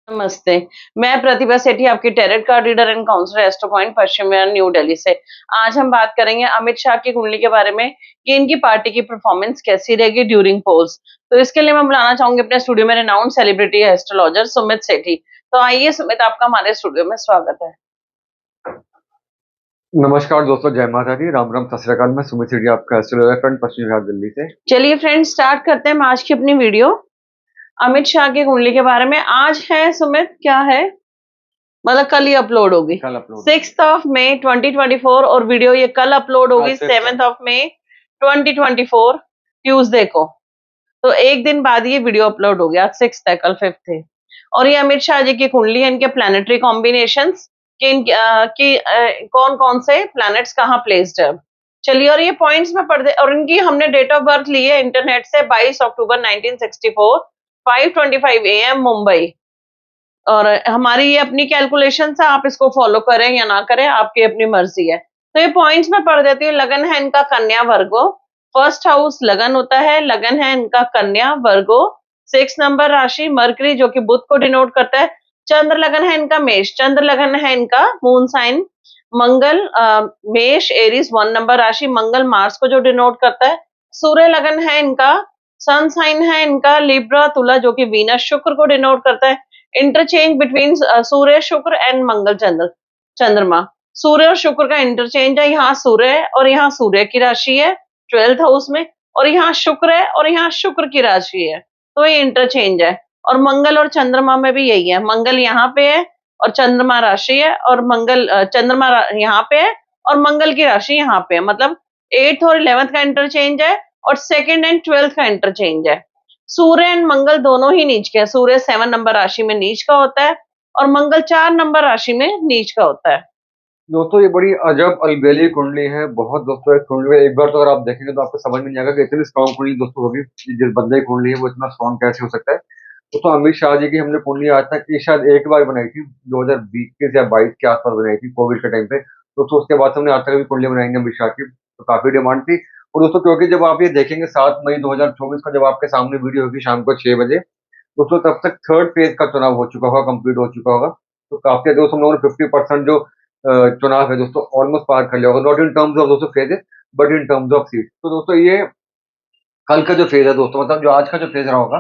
नमस्ते। मैं प्रतिभा सेठी आपकी tarot card reader and counsellor astro point Paschim Vihar new Delhi से। आज हम बात करेंगे अमित शाह की कुंडली के बारे में कि इनकी पार्टी की परफॉर्मेंस कैसी रहेगी ड्यूरिंग पोल्स। तो इसके लिए मैं बुलाना चाहूंगी अपने स्टूडियो में रेनाउंड सेलिब्रिटी एस्ट्रोलॉजर सुमित सेठी। तो आइए सुमित, आपका हमारे स्टूडियो में स्वागत है। नमस्कार दोस्तों, जय माता दी, राम राम, सत श्री अकाल। मैं सुमित सेठी, आपका एस्ट्रोलॉजर फ्रेंड पश्चिम विहार दिल्ली से। चलिए फ्रेंड, स्टार्ट करते हैं आज की अपनी वीडियो अमित शाह की कुंडली के बारे में। आज है सुमित, क्या है, मतलब कल ही अपलोड होगी, कल अपलोड 6 मई 2024, और वीडियो ये कल अपलोड होगी 7 मई 2024 ट्यूसडे को। तो एक दिन बाद ये वीडियो अपलोड हो गया। आज 6 है, कल 5 है। और ये अमित शाह जी की कुंडली है, इनके प्लैनेटरी कॉम्बिनेशंस कि कौन कौन से प्लैनेट्स कहाँ प्लेस्ड है। चलिए, और ये पॉइंट्स में पढ़ दे। और इनकी हमने डेट ऑफ बर्थ ली है इंटरनेट से 22 अक्टूबर 1964, 5:25 AM मुंबई। और हमारी ये अपनी कैलकुलेशन है, आप इसको फॉलो करें या ना करें, आपकी अपनी मर्जी है। तो ये पॉइंट्स में पढ़ देती हूँ। लगन है इनका कन्या वर्गो, फर्स्ट हाउस लगन होता है, लगन है इनका कन्या वर्गो। 6 नंबर राशि मरकरी, जो कि बुध को डिनोट करता है। चंद्र लगन है इनका मेष, चंद्र लगन है इनका मून साइन मंगल, मेष एरीज 1 नंबर राशि, मंगल मार्स को जो डिनोट करता है। सूर्य लगन है इनका, सन साइन है इनका लिब्रा तुला, जो कि वीनस शुक्र को डिनोट करता है। इंटरचेंज बिटवीन सूर्य शुक्र एंड मंगल चंद्रमा। सूर्य और शुक्र का इंटरचेंज है। यहाँ सूर्य है और यहाँ सूर्य की राशि है 12th हाउस में, और यहाँ शुक्र है और यहाँ शुक्र की राशि है। तो ये इंटरचेंज है। और मंगल और चंद्रमा में भी यही है, मंगल यहाँ पे है और चंद्रमा राशि है, और मंगल चंद्रमा यहाँ पे है और मंगल की राशि यहाँ पे है। मतलब 8th और 11th का इंटरचेंज है और 2nd एंड 12th का इंटरचेंज है। सूर्य एंड मंगल दोनों ही नीच के हैं। सूर्य 7 नंबर राशि में नीच का होता है और मंगल 4 नंबर राशि में नीच का होता है। दोस्तों, ये बड़ी अजब अलबेली कुंडली है। बहुत दोस्तों, एक कुंडली में एक बार तो अगर आप देखेंगे तो आपको समझ में नहीं आएगा कि इतनी स्ट्रॉन्ग कुंडली दोस्तों होगी। जिस बंदे की कुंडली है वो इतना स्ट्रॉन्ग कैसे हो सकता है। दोस्तों, अमित शाह जी की हमने कुंडली आज तक की शायद एक बार बनाई थी, 2020 या 22 के आसपास बनाई थी, कोविड के टाइम पे। दोस्तों, उसके बाद हमने आज तक भी कुंडली बनाई है अमित शाह की, तो काफी डिमांड थी। और दोस्तों, क्योंकि जब आप ये देखेंगे 7 मई 2024 का, जब आपके सामने वीडियो होगी शाम को 6 बजे, दोस्तों तब तक थर्ड फेज का चुनाव हो चुका होगा, कंप्लीट हो चुका होगा। तो काफी दोस्तों हम लोगों ने 50% जो चुनाव है दोस्तों ऑलमोस्ट पार कर लिया होगा, नॉट इन टर्म्स ऑफ दोस्तों phases, but in terms of seat. तो दोस्तों, ये कल का जो फेज है दोस्तों, मतलब जो आज का जो फेज रहा होगा,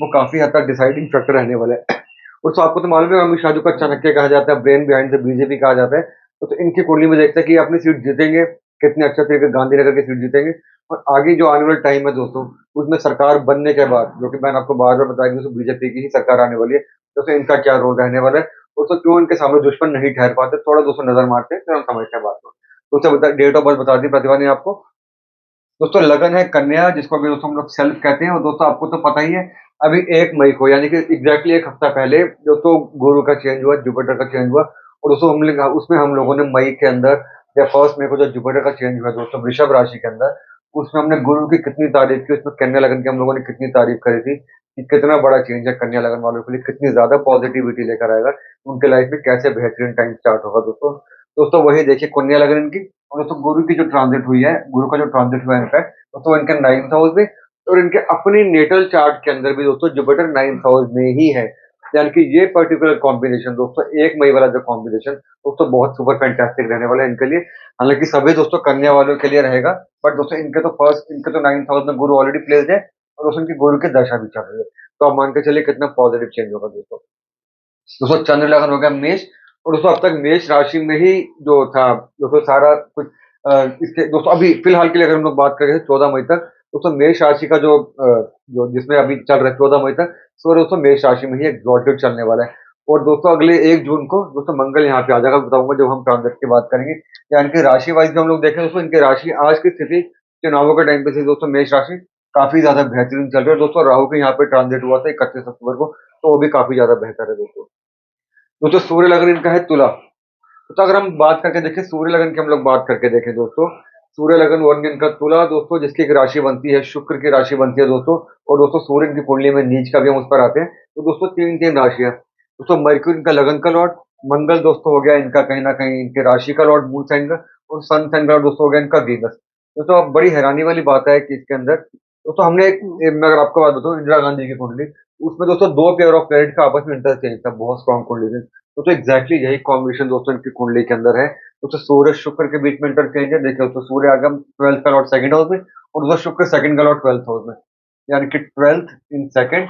वो काफी हद तक डिसाइडिंग फैक्टर रहने वाला है। और तो आपको तो मालूम है, अमित शाह जी को चाणक्य कहा जाता है, ब्रेन बिहाइंड द बीजेपी कहा जाता है। तो इनकी कुंडली में देखते हैं कि अपनी सीट जीतेंगे कितने अच्छे तरीके से, गांधीनगर की सीट जीतेंगे। और आगे जो आने वाला टाइम है दोस्तों, उसमें सरकार बनने के बाद, जो कि मैंने आपको बार बार बताया कि बीजेपी की ही सरकार आने वाली है, तो इनका क्या रोल रहने वाला है। दोस्तों, क्यों इनके सामने दुश्मन नहीं ठहर पाते, थोड़ा दोस्तों नजर मारते हैं, फिर हम समझते हैं बात को। दोस्तों, डेट ऑफ बर्थ बता दी प्रतिभा ने आपको। दोस्तों, लगन है कन्या, जिसको अभी दोस्तों हम लोग सेल्फ कहते हैं। और दोस्तों, आपको तो पता ही है, अभी 1 मई को, यानी कि एग्जैक्टली एक हफ्ता पहले दोस्तों गुरु का चेंज हुआ, जुपिटर का चेंज हुआ। और दोस्तों उसमें हम लोगों ने मई के अंदर, या 1 मई को जो जुपिटर का चेंज हुआ दोस्तों वृषभ राशि के अंदर, उसमें हमने गुरु की कितनी तारीफ की, उसमें कन्या लगन की हम लोगों ने कितनी तारीफ करी थी कि कितना बड़ा चेंज है कन्या लगन वालों के लिए, कितनी ज्यादा पॉजिटिविटी लेकर आएगा उनके लाइफ में, कैसे बेहतरीन टाइम स्टार्ट होगा दोस्तों। दोस्तों, वही देखिए कन्या लगन इनकी। और दोस्तों, गुरु की जो ट्रांजिट हुई है, गुरु का जो ट्रांजिट हुआ है इनफैक्ट, तो इनके 9th हाउस में, और इनके अपनी नेटल चार्ट के अंदर भी दोस्तों जुपिटर 9th हाउस में ही है। यानी कि ये पर्टिकुलर कॉम्बिनेशन दोस्तों, 1 मई वाला जो कॉम्बिनेशन दोस्तों, बहुत सुपर फैंटास्टिक रहने वाला है इनके लिए। हालांकि सभी दोस्तों कन्या वालों के लिए रहेगा, बट दोस्तों इनके तो 9th हाउस में गुरु ऑलरेडी प्लेस्ड है, और दोस्तों इनकी गुरु की दशा भी चल रही है। तो आप मान के चलिए कितना पॉजिटिव चेंज होगा दोस्तों। दोस्तों, चंद्र लगन हो गया मेष। और दोस्तों, अब तक मेष राशि में ही जो था दोस्तों सारा कुछ, इसके दोस्तों अभी फिलहाल के लिए अगर हम लोग बात करें 14 मई तक, दोस्तों मेष राशि का जो जिसमें अभी चल रहा है 14 मई तक, तो दोस्तों मेष राशि में ही एक्सॉल्टेड चलने वाला है। और दोस्तों अगले 1 जून को दोस्तों मंगल यहाँ पे आ जाएगा, बताऊंगा जब हम ट्रांजिट की बात करेंगे। यानी कि राशि वाइज जो हम लोग देखें दोस्तों, इनकी राशि आज की स्थिति चुनावों के टाइम पे थी दोस्तों, मेष राशि काफी ज्यादा बेहतरीन चल रही है दोस्तों। राहु के यहाँ पे ट्रांजिट हुआ था 31 अक्टूबर को, तो वो भी काफी ज्यादा बेहतर है दोस्तों। दोस्तों, सूर्य लगन इनका है तुला। तो अगर हम बात करके देखें सूर्य लगन की, हम लोग बात करके देखें दोस्तों, सूर्य लगन वर्ग इनका तुला दोस्तों, जिसकी एक राशि बनती है, शुक्र की राशि बनती है दोस्तों। और दोस्तों, सूर्य इनकी कुंडली में नीच का भी हम उस पर आते हैं। तो दोस्तों तीन तीन राशियां दोस्तों, मरक्यूरी इनका लगन का लॉर्ड, मंगल दोस्तों हो गया इनका कहीं ना कहीं इनके राशि का लॉर्ड मून साइन का, और सन साइन का दोस्तों हो गया इनका वीनस। दोस्तों, अब बड़ी हैरानी वाली बात है कि इसके अंदर दोस्तों हमने मैं अगर आपको बात बताऊं, इंदिरा गांधी की कुंडली, उसमें दोस्तों दो पेयर ऑफ प्लैनेट का आपस में इंटरचेंज था, बहुत स्ट्रॉन्ग कुंडली थी। तो एग्जैक्टली यही कॉम्बिनेशन दोस्तों इनकी कुंडली के अंदर है। तो सूर्य शुक्र के बीच में इंटरचेंज है। देखिए तो सूर्य आ गया 12th का लॉर्ड सेकंड हाउस में, और दोस्तों शुक्र सेकंड का लॉर्ड 12th हाउस में, यानी कि 12th इन सेकंड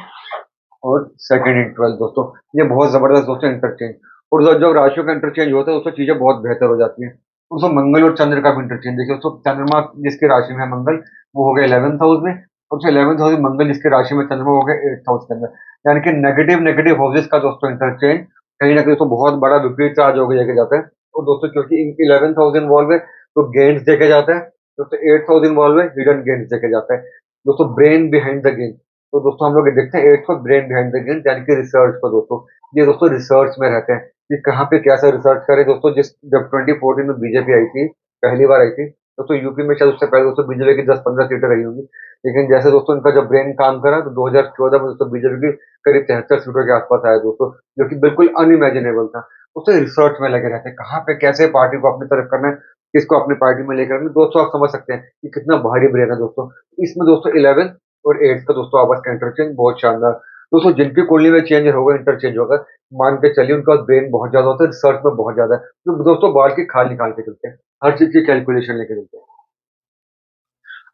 और सेकंड इन 12th दोस्तों। ये बहुत जबरदस्त दोस्तों इंटरचेंज। और जब राशियों का इंटरचेंज होता है दोस्तों चीजें बहुत बेहतर हो जाती हैं। दोस्तों मंगल और चंद्र का भी इंटरचेंज देखिए दोस्तों, चंद्रमा जिसकी राशि में है मंगल, वो हो गया 11th हाउस में, और जो 11th हाउस में मंगल जिसकी राशि में चंद्रमा हो गया 8th हाउस के अंदर। यानी कि नेगेटिव नेगेटिव हाउसेस का दोस्तों इंटरचेंज कहीं ना कहीं तो बहुत बड़ा विपरीत चार्ज होकर लेके जाता है। और दोस्तों क्योंकि इनकी 11th हाउस इन्वॉल्व है तो गेन्स देखे जाते हैं। दोस्तों 8th हाउस इन्वॉल्व है, हिडन गेन्स देखे जाते हैं। दोस्तों ब्रेन बिहाइंड द गेम। तो दोस्तों हम लोग ये देखते हैं 8th को ब्रेन बिहाइंड द गेम, यानी कि रिसर्च को दोस्तों। ये दोस्तों रिसर्च में रहते हैं कि कहाँ पे कैसा रिसर्च करें दोस्तों। जब 2014 में बीजेपी आई थी, पहली बार आई थी, तो यूपी में शायद उससे पहले दोस्तों बीजेपी की 10-15 सीटें रही होंगी। लेकिन जैसे दोस्तों इनका जब ब्रेन काम करा तो 2014 में दोस्तों बीजेपी की करीब 73 सीटों के आसपास आया दोस्तों, जो कि बिल्कुल अनइमेजिनेबल था। दोस्तों रिसर्च में लगे रहते हैं कहाँ पे कैसे पार्टी को अपनी तरफ करना है, किसको अपनी पार्टी में लेकर आना है। दोस्तों आप समझ सकते हैं कि कितना भारी ब्रेन है दोस्तों। इसमें दोस्तों 11 और 8 का दोस्तों आपस का इंटरचेंज बहुत शानदार। दोस्तों जिनकी कुंडली में चेंज होगा, इंटरचेंज होगा, मान के चलिए उनका ब्रेन बहुत ज्यादा होता है, रिसर्च में बहुत ज्यादा है। तो दोस्तों बाल की खाल निकाल के चलते हैं, हर चीज की कैलकुलेशन लेके चलते हैं।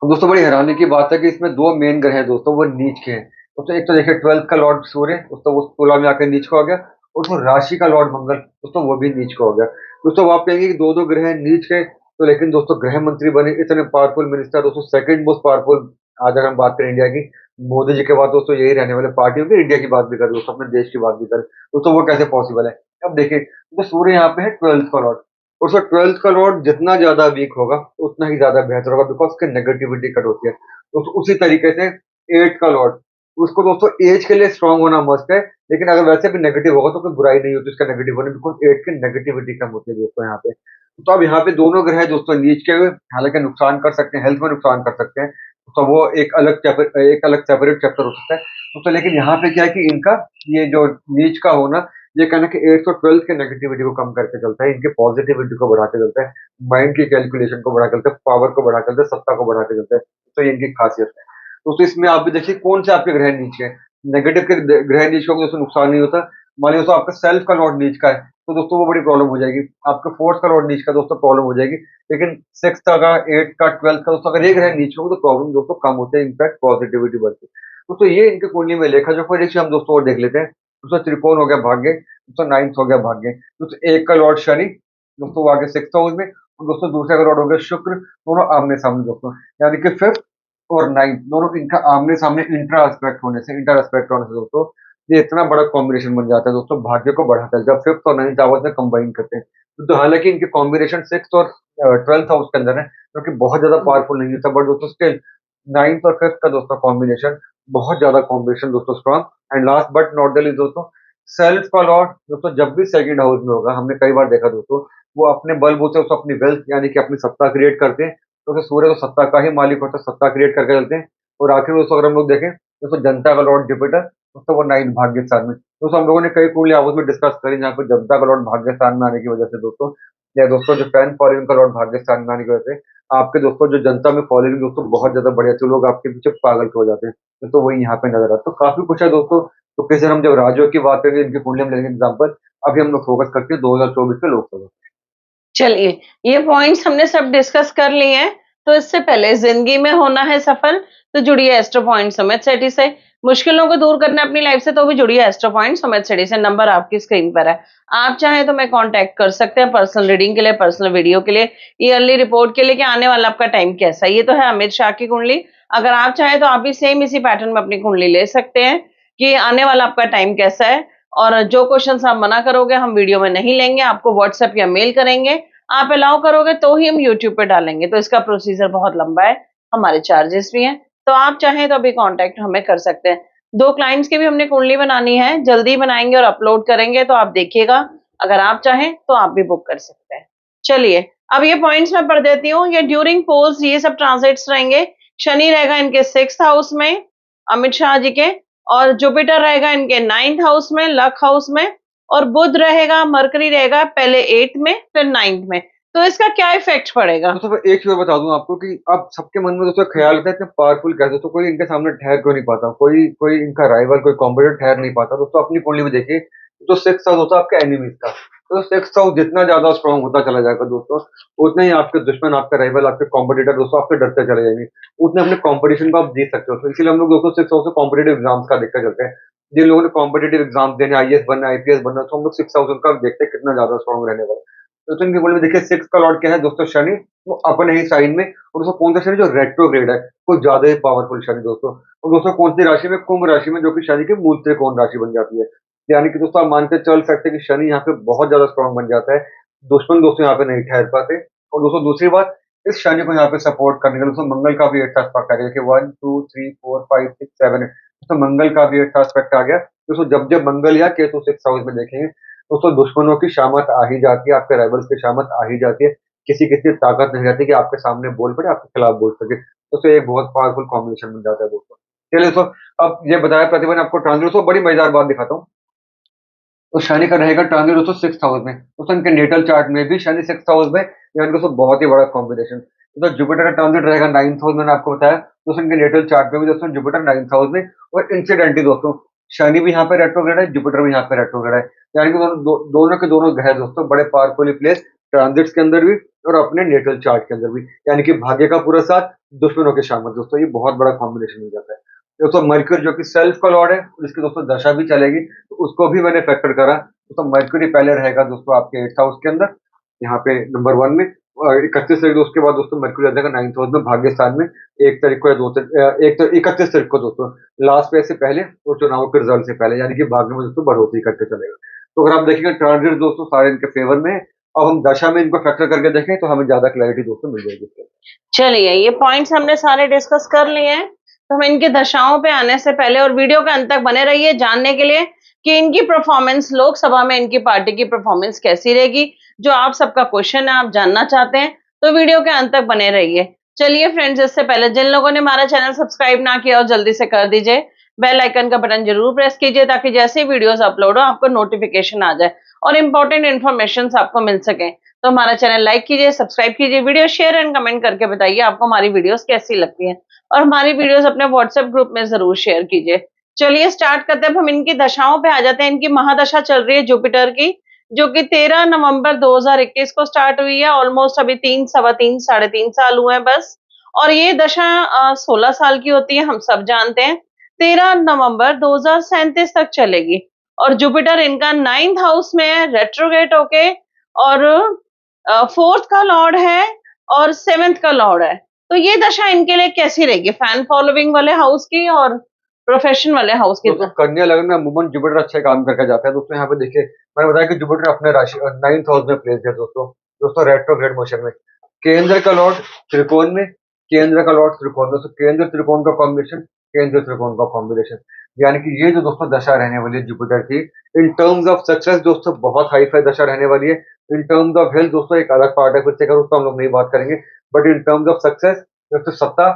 अब दोस्तों बड़ी हैरानी की बात है कि इसमें दो मेन ग्रह हैं दोस्तों, वो नीच के हैं। दोस्तों एक तो देखिए 12th का लॉर्ड सूर्य, दोस्तों वो तुला में आकर नीच को आ गया, और तो राशि का लॉर्ड मंगल दोस्तों वो भी नीच को हो गया। दोस्तों आप कहेंगे कि दो दो ग्रह नीच के, तो लेकिन दोस्तों गृह मंत्री बने इतने पावरफुल मिनिस्टर, दोस्तों सेकंड मोस्ट पावरफुल। आज अगर हम बात करें इंडिया की, मोदी जी के बाद दोस्तों यही रहने वाले पार्टी होगी। इंडिया की बात भी करें दोस्तों, अपने देश की बात भी करें दोस्तों, वो कैसे पॉसिबल है। अब देखिए तो सूर्य यहाँ पे है 12th का लॉर्ड, और सो 12th का लॉर्ड जितना ज्यादा वीक होगा उतना ही ज्यादा बेहतर होगा, बिकॉज उसकी नेगेटिविटी कट होती है। दोस्तों उसी तरीके से 8 का लॉर्ड, उसको दोस्तों एज के लिए स्ट्रांग होना मस्ट है, लेकिन अगर वैसे भी नेगेटिव होगा तो कोई बुराई नहीं होती उसका नेगेटिव होने, बिकॉज 8 की नेगेटिविटी कम होती है दोस्तों यहाँ पे। तो अब यहाँ पे दोनों ग्रह दोस्तों नीच के हुए, हालांकि नुकसान कर सकते हैं, हेल्थ में नुकसान कर सकते हैं, तो वो एक अलग सेपरेट चैप्टर हो सकता है। तो लेकिन यहाँ पे क्या है कि इनका ये जो नीच का होना, ये कहना कि 8th और 12th के नेगेटिविटी को कम करके चलता है, इनके पॉजिटिविटी को बढ़ा के चलता है, माइंड की कैलकुलेशन को बढ़ा के चलता है, पावर को बढ़ा के चलता है, सत्ता को बढ़ा के चलता है। तो ये इनकी खासियत है। तो इसमें आप भी देखिए कौन से आपके ग्रह नीचे है। नेगेटिव के ग्रह नीचे होंगे दोस्तों नुकसान नहीं होता। मान लीजिए दोस्तों आपका सेल्फ का लॉर्ड नीच का है, तो दोस्तों वो बड़ी प्रॉब्लम हो जाएगी। आपका 4th का लॉर्ड नीच का दोस्तों प्रॉब्लम हो जाएगी। लेकिन 6th का, 8th का, 12th का दोस्तों अगर ये ग्रह नीचे हो तो प्रॉब्लम दोस्तों कम होते हैं, इनफैक्ट पॉजिटिविटी बढ़ती है। दोस्तों ये इनके कुंडली में लेखा जो कोई हम दोस्तों और देख लेते हैं। दोस्तों त्रिकोण हो गया भाग्य, दोस्तों 9th हो गया भाग्य। दोस्तों एक का लॉर्ड शनि, दोस्तों वो आगे 6th हाउस में, और दोस्तों दूसरे का लॉर्ड हो गया शुक्र, दोनों आमने सामने दोस्तों, यानी कि 5th और 9th दोनों इनका आमने सामने इंटर एस्पेक्ट होने से दोस्तों ये इतना बड़ा कॉम्बिनेशन बन जाता है दोस्तों, भाग्य को बढ़ाता है जब 5th और 9th हाउस में कंबाइन करते हैं। तो हालांकि इनके कॉम्बिनेशन 6th और 12th हाउस के अंदर है, जो कि बहुत ज्यादा पावरफुल नहीं था, बट दोस्तों स्टिल 9th और 5th का दोस्तों कॉम्बिनेशन बहुत ज्यादा कॉम्बिनेशन दोस्तों strong. And last but not the least दोस्तों, सेल्फ का लॉर्ड दोस्तों जब भी सेकंड हाउस में होगा, हमने कई बार देखा दोस्तों, वो अपने बलबूते उसको अपनी वेल्थ यानी कि अपनी सत्ता क्रिएट करते हैं। तो सूर्य तो सत्ता का ही मालिक होता है, सत्ता क्रिएट करके चलते हैं। और आखिर में दोस्तों अगर हम लोग देखें दोस्तों जनता का लॉर्ड जुपिटर, दोस्तों वो 9th भाग्य स्थान में। दोस्तों हम लोगों ने कई कुंडली आपस में डिस्कस करी जहाँ पर जनता का लॉर्ड भाग्य स्थान में आने की वजह से दोस्तों, या दोस्तों जो फैन फॉलोइंग का लॉर्ड भाग्य स्थान में आने की वजह से आपके दोस्तों जो जनता में फॉलोइंग दोस्तों बहुत ज्यादा बढ़िया, तो लोग आपके पीछे पागल के हो जाते हैं। तो वही यहाँ पे नजर आता है। तो काफी कुछ है दोस्तों। तो कैसे हम जब राज्यों की बात करेंगे, इनकी कुंडली में लेंगे एग्जाम्पल, अभी हम लोग फोकस करते हैं 2024 के लोकसभा। चलिए, ये पॉइंट्स हमने सब डिस्कस कर लिए हैं। तो इससे पहले जिंदगी में होना है सफल, तो जुड़िए एस्ट्रो पॉइंट सुमित सेठी से। मुश्किलों को दूर करना अपनी लाइफ से, तो भी जुड़िए एस्ट्रो पॉइंट सुमित सेठी से। नंबर आपकी स्क्रीन पर है, आप चाहें तो मैं कांटेक्ट कर सकते हैं पर्सनल रीडिंग के लिए, पर्सनल वीडियो के लिए, ईयरली रिपोर्ट के लिए कि आने वाला आपका टाइम कैसा है। ये तो है अमित शाह की कुंडली। अगर आप चाहें तो आप भी सेम इसी पैटर्न में अपनी कुंडली ले सकते हैं कि आने वाला आपका टाइम कैसा है। और जो क्वेश्चंस आप मना करोगे हम वीडियो में नहीं लेंगे, आपको व्हाट्सएप या मेल करेंगे। आप अलाउ करोगे तो ही हम यूट्यूब पे डालेंगे, तो इसका प्रोसीजर बहुत लंबा है, हमारे चार्जेस भी हैं। तो आप चाहें तो अभी कांटेक्ट हमें कर सकते हैं। 2 क्लाइंट्स की भी हमने कुंडली बनानी है, जल्दी बनाएंगे और अपलोड करेंगे, तो आप देखिएगा। अगर आप चाहें तो आप भी बुक कर सकते हैं। चलिए, अब ये पॉइंट्स मैं पढ़ देती हूँ। ये ड्यूरिंग पोल्स ये सब ट्रांजिट्स रहेंगे। शनि रहेगा इनके 6th हाउस में, अमित शाह जी के, और जुपिटर रहेगा इनके 9th हाउस में, लक हाउस में, और बुध रहेगा, मरकरी रहेगा पहले 8th में फिर 9th में। तो इसका क्या इफेक्ट पड़ेगा? दोस्तों मैं एक चीज और बता दूं आपको कि आप सबके मन में दोस्तों ख्याल रहता है इतने पावरफुल कैसे, दोस्तों कोई इनके सामने ठहर क्यों नहीं पाता, कोई कोई इनका राइवल, कोई कॉम्पिटिटर ठहर नहीं पाता। दोस्तों अपनी कुंडली में देखिए, जो सिक्स हाउस होता है आपके एनिमीज का, तो सिक्स हाउस जितना ज्यादा स्ट्रांग होता चला जाएगा दोस्तों, उतने ही आपके दुश्मन, आपके राइवल, आपके कॉम्पिटिटर दोस्तों आपसे डरते चले जाएंगे, उतने अपने कॉम्पिटिशन को आप जीत सकते हो। तो इसीलिए हम लोग दोस्तों सिक्स हाउस से कॉम्पिटेटिव एग्जाम्स का देखते चलते हैं। जिन लोगों ने कॉम्पिटेटिव एग्जाम देने, आईएएस बनना, आईपीएस बनना, तो हम लोग सिक्स हाउस उनका देखते हैं कितना ज्यादा स्ट्रांग रहने वाला है। तो इनकी कुंडली में देखिए सिक्स का लॉर्ड क्या है दोस्तों, शनि, वो अपने ही साइन में, और दोस्तों कौन सा शनि, जो रेट्रोग्रेड है, कुछ ज्यादा ही पावरफुल शनि दोस्तों। और दोस्तों कौन सी राशि में, कुंभ राशि में, जो कि शनि की मूल त्रिकोण राशि बन जाती है। यानी कि दोस्तों आप मान के चल सकते हैं कि शनि यहाँ पे बहुत ज्यादा स्ट्रांग बन जाता है, दुश्मन दोस्तों यहाँ पे नहीं ठहर पाते। और दोस्तों दूसरी बात, इस शनि को यहाँ पे सपोर्ट करने का दोस्तों मंगल का भी अच्छा एस्पेक्ट आ गया, देखिए 1 2 3 4 5 6 7 दोस्तों मंगल का भी अच्छा एस्पेक्ट आ गया। दोस्तों जब जब मंगल या केतु सिक्स हाउस में देखेंगे, दोस्तों दुश्मनों की शामत आ ही जाती है, आपके राइवल्स की शामत आ ही जाती है, किसी किसी ताकत नहीं रहती कि आपके सामने बोल पड़े, आपके खिलाफ बोल सके। तो एक बहुत पावरफुल कॉम्बिनेशन बन जाता है दोस्तों। चलिए दोस्तों, अब ये बताया प्रतिभा ने आपको ट्रांजिट, दोस्तों बड़ी मजेदार बात दिखाता हूँ। तो शनि का रहेगा ट्रांजिट दोस्तों सिक्स हाउस में, दोस्तों इनके नेटल चार्ट में भी शनि सिक्स हाउस में, यानी दोस्तों बहुत ही बड़ा कॉम्बिनेशन। तो जुपिटर का ट्रांजिट रहेगा नाइन्थ हाउस, मैंने आपको बताया, दोस्तों इनके नेटल चार्ट में भी दोस्तों जुपिटर नाइन्थ हाउस में। और इंसिडेंटली दोस्तों शनि भी यहाँ पे रेट्रोग्रेड है, जुपिटर भी यहाँ पे रेट्रोग्रेड है, यानी कि दोनों के दोनों ग्रह दोस्तों बड़े पावरफुली प्लेस ट्रांजिट्स के अंदर भी और अपने नेटल चार्ट के अंदर भी, यानी कि भाग्य का पूरा साथ, दुश्मनों के शामत दोस्तों, ये बहुत बड़ा कॉम्बिनेशन हो जाता है। दोस्तों मर्क्यूरी जो कि सेल्फ का लॉर्ड है, उसकी दोस्तों दशा भी चलेगी, तो उसको भी मैंने फैक्टर करा। तो मर्क्यूरी पहले रहेगा दोस्तों आपके एट्थ हाउस के अंदर, यहाँ पे नंबर 1 में, और 31 तारीख उसके बाद दोस्तों मर्क्यूरी आ जाएगा नाइन्थ हाउस में, भाग्य स्थान में, 1 तारीख को या 31 तारीख को दोस्तों, लास्ट पे से पहले और चुनाव के रिजल्ट से पहले, यानी कि भाग्य में दोस्तों बढ़ोतरी करके चलेगा। तो अगर आप देखेंगे ट्रांजिट दोस्तों सारे इनके फेवर में है। अब हम दशा में इनको फैक्टर करके देखें तो हमें ज्यादा क्लैरिटी दोस्तों मिल जाएगी इसके। चलिए ये पॉइंट्स हमने सारे डिस्कस कर लिए हैं, तो हम इनकी दशाओं पे आने से पहले और वीडियो के अंत तक बने रहिए जानने के लिए कि इनकी परफॉर्मेंस लोकसभा में, इनकी पार्टी की परफॉर्मेंस कैसी रहेगी, जो आप सबका क्वेश्चन है, आप जानना चाहते हैं, तो वीडियो के अंत तक बने रहिए। चलिए फ्रेंड्स, इससे पहले जिन लोगों ने हमारा चैनल सब्सक्राइब ना किया हो जल्दी से कर दीजिए, बेल आइकन का बटन जरूर प्रेस कीजिए ताकि जैसे ही वीडियोस अपलोड हो आपको नोटिफिकेशन आ जाए और इंपॉर्टेंट इन्फॉर्मेशन आपको मिल सके। तो हमारा चैनल लाइक कीजिए, सब्सक्राइब कीजिए, वीडियो शेयर एंड कमेंट करके बताइए आपको हमारी वीडियोस कैसी लगती हैं, और हमारी वीडियोस अपने व्हाट्सएप ग्रुप में जरूर शेयर कीजिए। चलिए स्टार्ट करते हैं। अब हम इनकी दशाओं पे आ जाते हैं। इनकी महादशा चल रही है जुपिटर की, जो कि 13 नवंबर 2021 को स्टार्ट हुई है। ऑलमोस्ट अभी 3, सवा 3, साढ़े 3 साल हुए हैं बस। और ये दशा 16 साल की होती है, हम सब जानते हैं। 13 नवंबर 2037 तक चलेगी। और जुपिटर इनका 9th हाउस में है रेट्रोगेट होके, और 4th का लॉर्ड है और 7th का लॉर्ड है। तो ये दशा इनके लिए कैसी रहेगी, फैन फॉलोइंग वाले हाउस की और प्रोफेशन वाले हाउस की? दोस्तों कन्या लग्न में अमूमन जुपिटर अच्छे काम करके जाता है दोस्तों। यहाँ पे देखिए मैंने बताया कि जुपिटर अपने राशि नाइन्थ हाउस में प्लेस है दोस्तों, दोस्तों रेट्रोग्रेड मोशन में, केंद्र का लॉर्ड त्रिकोण में, केंद्र का लॉर्ड त्रिकोण, दोस्तों केंद्र त्रिकोण का कॉम्बिनेशन, केंद्र त्रिकोण का कॉम्बिनेशन, यानी कि ये जो दोस्तों दशा रहने वाली है जुपिटर की, इन टर्म्स ऑफ सक्सेस दोस्तों बहुत हाई फाई दशा रहने वाली है। इन टर्म्स ऑफ हेल्थ दोस्तों एक अलग पार्ट है, फिर से करूँ तो हम लोग नहीं बात करेंगे, but in terms of success दोस्तों सत्ता,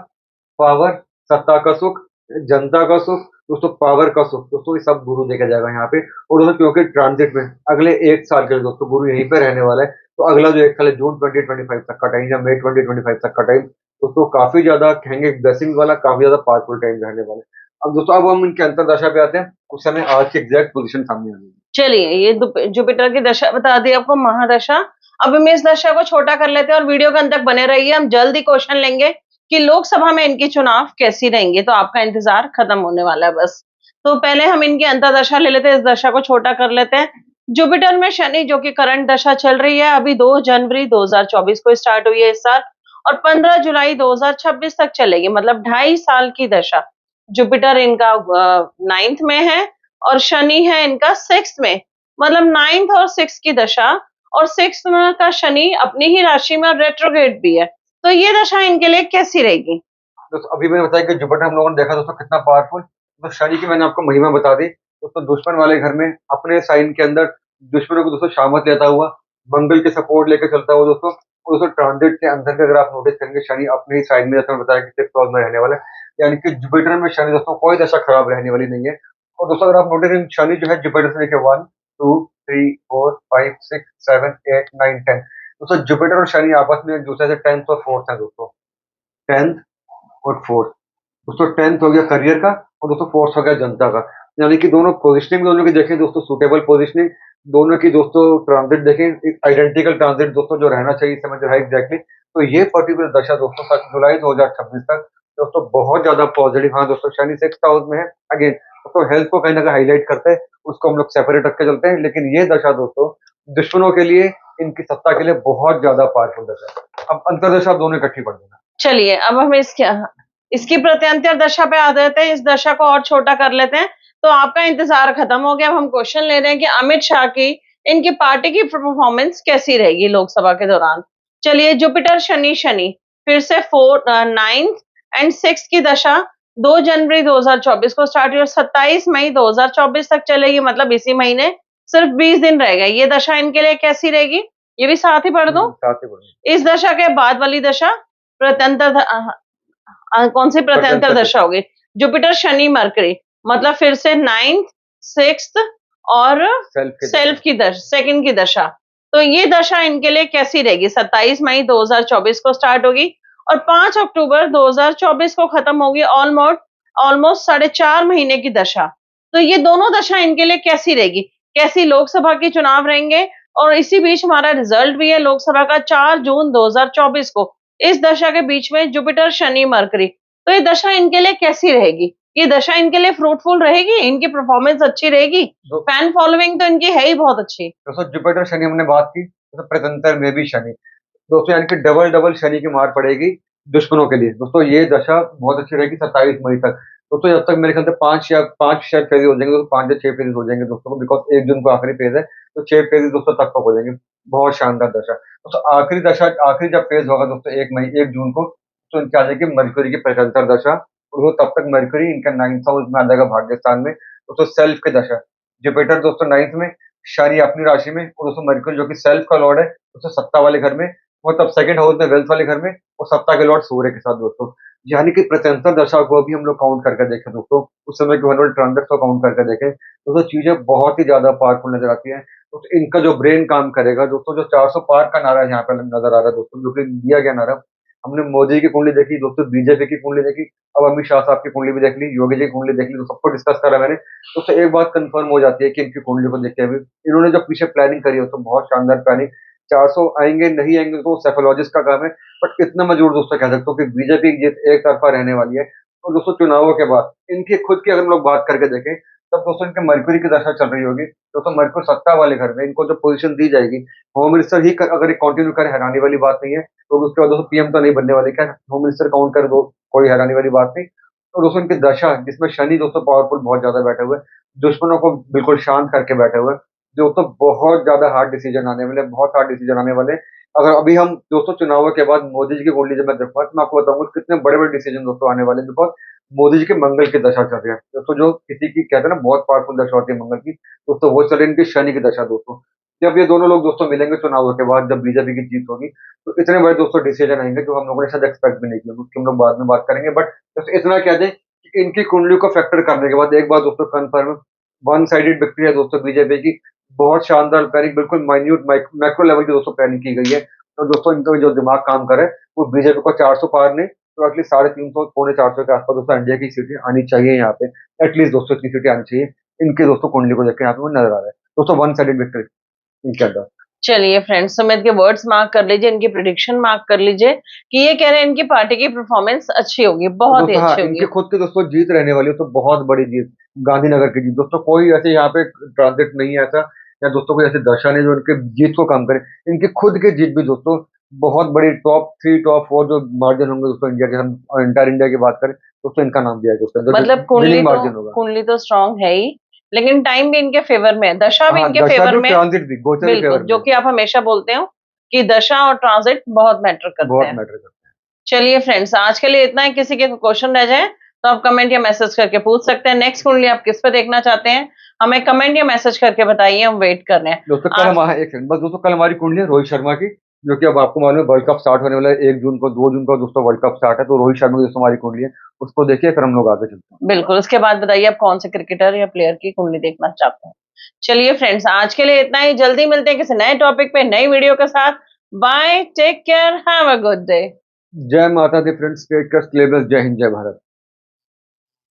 पावर, सत्ता का सुख, जनता का सुख दोस्तों, पावर का सुख दोस्तों, ये सब गुरु देखा जाएगा यहाँ पे। और दोस्तों क्योंकि ट्रांजिट में अगले 1 साल के लिए दोस्तों गुरु यहीं पे रहने वाला है, तो अगला जो 1 साल है जून 2025 तक का टाइम या मई 2025 तक का टाइम दोस्तों काफी ज्यादा कहेंगे ब्लेसिंग वाला, काफी ज्यादा पावरफुल टाइम रहने वाला है। अब दोस्तों अब हम इनके अंतरदशा पे आते हैं, उस समय आज की एग्जैक्ट पोजीशन सामने आ जाएगी। चलिए ये जुपिटर की दशा बता दी आपको, महादशा। अब हम इस दशा को छोटा कर लेते हैं और वीडियो के अंत तक बने रहिए। हम जल्द ही क्वेश्चन लेंगे कि लोकसभा में इनकी चुनाव कैसी रहेंगे, तो आपका इंतजार खत्म होने वाला है बस। तो पहले हम इनकी अंतरदशा ले लेते हैं, इस दशा को छोटा कर लेते हैं। जुपिटर में शनि, जो कि करंट दशा चल रही है, अभी 2 जनवरी 2024 को स्टार्ट हुई है इस साल, और 15 जुलाई 2026 तक चलेगी, मतलब 2.5 साल की दशा। जुपिटर इनका 9th में है और शनि है इनका 6th में, मतलब 9th और 6th की दशा, और 6th में का शनि अपनी ही राशि में और रेट्रोग्रेड भी है। तो ये दशा इनके लिए कैसी रहेगी? दोस्तों अभी मैंने बताया कि जुपिटर हम लोगों ने देखा दोस्तों कितना पावरफुल, तो शनि की मैंने आपको महिमा बता दी दोस्तों, दुश्मन वाले घर में अपने साइन के अंदर दुश्मनों को दोस्तों शामत लेता हुआ, मंगल के सपोर्ट लेकर चलता हुआ दोस्तों। और दोस्तों ट्रांजिट के अंदर के अगर आप नोटिस करेंगे शनि अपने ही साइड में, जैसे मैंने बताया कि सिक्स हाउस में रहने वाला है, यानी कि जुपिटर में शनि दोस्तों कोई दशा खराब रहने वाली नहीं है। और दोस्तों अगर आप नोटिस करेंगे शनि जो है जुपिटर से देखिए 1 2 3 4 5 6 7 8 9 10 दोस्तों जुपिटर और शनि आपस में एक दूसरे से 10th और 4th है दोस्तों, 10th और 4th। दोस्तों 10th हो गया करियर का और दोस्तों 4th हो गया जनता का। यानी कि दोनों पोजिशनिंग दोनों की देखें दोस्तों, सूटेबल पोजिशनिंग दोनों की दोस्तों, ट्रांजिट देखें आइडेंटिकल ट्रांजिट दोस्तों जो रहना चाहिए इस समय जो है एग्जैक्टली। तो ये पर्टिकुलर दशा दोस्तों 7 जुलाई 2026 तक दोस्तों बहुत ज्यादा पॉजिटिव। हाँ दोस्तों शनि 6th हाउस में है, अगेन दोस्तों हेल्थ को कहीं ना कहीं हाईलाइट करते हैं, उसको हम लोग सेपरेट रख के चलते हैं। लेकिन ये दशा दोस्तों दुश्मनों के लिए, इनकी सत्ता के लिए बहुत ज्यादा पावरफुल दशा है। अब अंतरदशा दोनों इकट्ठी पड़ देना। चलिए अब हम इसकी प्रत्यंतर दशा पे आ जाते हैं, इस दशा को और छोटा कर लेते हैं। तो आपका इंतजार खत्म हो गया। अब हम क्वेश्चन ले रहे हैं कि अमित शाह की, इनकी पार्टी की परफॉर्मेंस कैसी रहेगी लोकसभा के दौरान। चलिए जुपिटर शनि शनि फिर से 9th एंड 6th की दशा 2 जनवरी 2024 को स्टार्ट हुई और 27 मई 2024 तक चलेगी, मतलब इसी महीने सिर्फ 20 दिन रह गए। ये दशा इनके लिए कैसी रहेगी, ये भी साथ ही पढ़ दो। साथ ही पढ़ो। इस दशा के बाद वाली दशा प्रत्यंतर कौन सी प्रत्यंतर दशा होगी, जुपिटर शनि मरकरी, मतलब फिर से 9th 6th और सेल्फ की दशा, सेकंड की दशा। तो ये दशा इनके लिए कैसी रहेगी, 27 मई 2024 को स्टार्ट होगी और 5 अक्टूबर 2024 को खत्म होगी। ऑलमोस्ट 4.5 महीने की दशा। तो ये दोनों दशा इनके लिए कैसी रहेगी, कैसी लोकसभा के चुनाव रहेंगे। और इसी बीच हमारा रिजल्ट भी है लोकसभा का 4 जून 2024 को। इस दशा के बीच में जुपिटर शनि मरकरी, तो ये दशा इनके लिए कैसी रहेगी, ये दशा इनके लिए फ्रूटफुल रहेगी, इनकी परफॉर्मेंस अच्छी रहेगी, फैन फॉलोइंग तो इनकी है ही बहुत अच्छी। दोस्तों जुपिटर शनि हमने बात की, तो प्रत्यंतर में भी शनि दोस्तों, यानी कि डबल डबल शनि की मार पड़ेगी दुश्मनों के लिए। दोस्तों ये दशा बहुत अच्छी रहेगी 27 मई तक। दोस्तों जब तक मेरे ख्याल से 5 शायद फेजेज हो जाएंगे, तो 5 या 6 फेजेज हो जाएंगे दोस्तों को, बिकॉज 1 जून को आखिरी फेज है, तो 6 फेजेज दोस्तों तक हो जाएंगे। बहुत शानदार दशा दोस्तों। आखिरी दशा, आखिरी जब फेज होगा दोस्तों 1 जून को, तो इनकी आ जाएगी मरकरी की प्रत्यंतर दशा। और वो तब तक मरकरी इनका 9th हाउस में आ जाएगा भाग्य स्थान में। दोस्तों सेल्फ की दशा, जुपिटर दोस्तों 9th में, शनि अपनी राशि में, और दोस्तों मरकरी जो कि सेल्फ का लॉर्ड है दोस्तों सत्ता वाले घर में, वो तब सेकंड हाउस में वेल्थ वाले घर में, और सत्ता के लॉर्ड सूर्य के साथ दोस्तों। यानी कि प्रत्यंतर दशा को भी हम लोग काउंट करके देखें दोस्तों, उस समय के होने वाले ट्रांजिट को काउंट करके देखें दोस्तों, चीजें बहुत ही ज्यादा पावरफुल नजर आती है। तो इनका जो ब्रेन काम करेगा दोस्तों, जो 400 पार का नारा यहाँ पे नजर आ रहा है दोस्तों, जो कि दिया गया नारा। हमने मोदी की कुंडली देखी दोस्तों, बीजेपी की कुंडली देखी, अब अमित शाह साहब की कुंडली भी देख ली, योगी जी की कुंडली देख ली, तो सबको डिस्कस करा मैंने। तो एक बात कंफर्म हो जाती है कि इनकी कुंडली को देख के अभी इन्होंने जो पीछे प्लानिंग करी है तो बहुत शानदार प्लानिंग। 400 आएंगे नहीं आएंगे तो सेफोलॉजिस्ट का काम है, बट इतना मैं जरूर दोस्तों कह सकता हूँ कि बीजेपी की जीत एक तरफा रहने वाली है। और दोस्तों चुनावों के बाद इनकी खुद की अगर हम लोग बात करके देखें, तब दोस्तों इनके मरकुरी की दशा चल रही होगी दोस्तों, मरकुरी सत्ता वाले घर में, इनको जो पोजीशन दी जाएगी होम मिनिस्टर ही अगर कंटिन्यू करे, हैरानी वाली बात नहीं है। तो उसके बाद दोस्तों पीएम तो नहीं बनने वाले, क्या होम मिनिस्टर काउंट कर दो, कोई हैरानी वाली बात नहीं। और दोस्तों इनकी दशा जिसमें शनि दोस्तों पावरफुल बहुत ज्यादा बैठे हुए, दुश्मनों को बिल्कुल शांत करके बैठे हुए, जो तो बहुत ज्यादा हार्ड डिसीजन आने वाले, बहुत हार्ड डिसीजन आने वाले। अगर अभी हम दोस्तों चुनावों के बाद मोदी जी की कुंडली जब मैं देखूंगा, तो मैं आपको बताऊंगा कितने बड़े बड़े डिसीजन दोस्तों आने वाले, बिकॉज मोदी जी के मंगल की दशा चल रही है दोस्तों। जो किसी की कहते हैं ना बहुत पावरफुल दशा होती है मंगल की दोस्तों, वो चल रही है इनकी शनि की दशा दोस्तों। जब ये दोनों लोग दोस्तों मिलेंगे चुनावों के बाद, जब बीजेपी की जीत होगी, तो इतने बड़े दोस्तों डिसीजन आएंगे जो हम लोगों ने शायद एक्सपेक्ट भी नहीं किया, उसकी हम लोग बाद में बात करेंगे। बट दोस्तों इतना कह दें कि इनकी कुंडली को फैक्टर करने के बाद एक बात दोस्तों कन्फर्म, वन साइडेड विक्ट्री है दोस्तों बीजेपी की। बहुत शानदार प्लानिंग, बिल्कुल माइन्यूट मैक्रो लेवल की दोस्तों प्लानिंग की गई है। तो दोस्तों इनका जो दिमाग काम करे, वो बीजेपी को 400 पार नहीं तो एटलीस्ट 350 पौने 400 के आसपास दोस्तों एनडीए की सीटें आनी चाहिए यहाँ पे, एटलीस्ट दोस्तों की सीटें आनी चाहिए। इनके दोस्तों कुंडली को देख के यहाँ पे वो नजर आ रहा है दोस्तों, वन साइडेड विक्ट्री इनके अंदर। चलिए फ्रेंड्स, सुमित के वर्ड्स मार्क कर लीजिए, इनकी प्रिडिक्शन मार्क कर लीजिए कि ये कह रहे हैं इनकी पार्टी की परफॉर्मेंस अच्छी होगी, बहुत ही दोस्तों हाँ, अच्छी इनके होगी। खुद की दोस्तों जीत रहने वाली है, तो बहुत बड़ी जीत, गांधीनगर की जीत दोस्तों। कोई ऐसे यहाँ पे ट्रांजिट नहीं है ऐसा, या दोस्तों कोई ऐसी दशा नहीं जो इनके जीत को कम करे। इनकी खुद की जीत भी दोस्तों बहुत बड़ी, टॉप 3 टॉप 4 जो मार्जिन होंगे दोस्तों इंडिया के, हम इंटर इंडिया की बात करें दोस्तों, इनका नाम दिया गया, मतलब विनिंग मार्जिन होगा। कुंडली तो स्ट्रांग है ही, लेकिन टाइम भी इनके फेवर में है, दशा भी हाँ इनके दशा फेवर भी, में है। ट्रांजिट भी, गोचर भी बिल्कुल, फेवर जो में कि आप हमेशा बोलते हो कि दशा और ट्रांजिट बहुत मैटर करते बहुत हैं। मैटर करता है। चलिए फ्रेंड्स, आज के लिए इतना ही। किसी के क्वेश्चन रह जाए तो आप कमेंट या मैसेज करके पूछ सकते हैं। नेक्स्ट कुंडली आप किस पे देखना चाहते हैं, हमें कमेंट या मैसेज करके बताइए, हम वेट कर रहे हैं। दोस्तों कल हम एक सेकंड बस दोस्तों, कल हमारी कुंडली है रोहित शर्मा की, जो कि अब आपको मालूम है वर्ल्ड कप स्टार्ट होने वाला है 1 जून को, 2 जून को दोस्तों वर्ल्ड कप स्टार्ट है, तो रोहित शर्मा की दोस्तों हमारी कुंडली है, उसको देखिए फिर हम लोग आगे चलते हैं। बिल्कुल, उसके बाद बताइए आप कौन से क्रिकेटर या प्लेयर की कुंडली देखना चाहते हैं। चलिए फ्रेंड्स, आज के लिए इतना ही। जल्दी मिलते हैं किसी नए टॉपिक पे, नई वीडियो के साथ। Bye, take care, have a good day. जय माता दी फ्रेंड्स, स्टेट ट्रस्ट लेबल, जय हिंद जय भारत।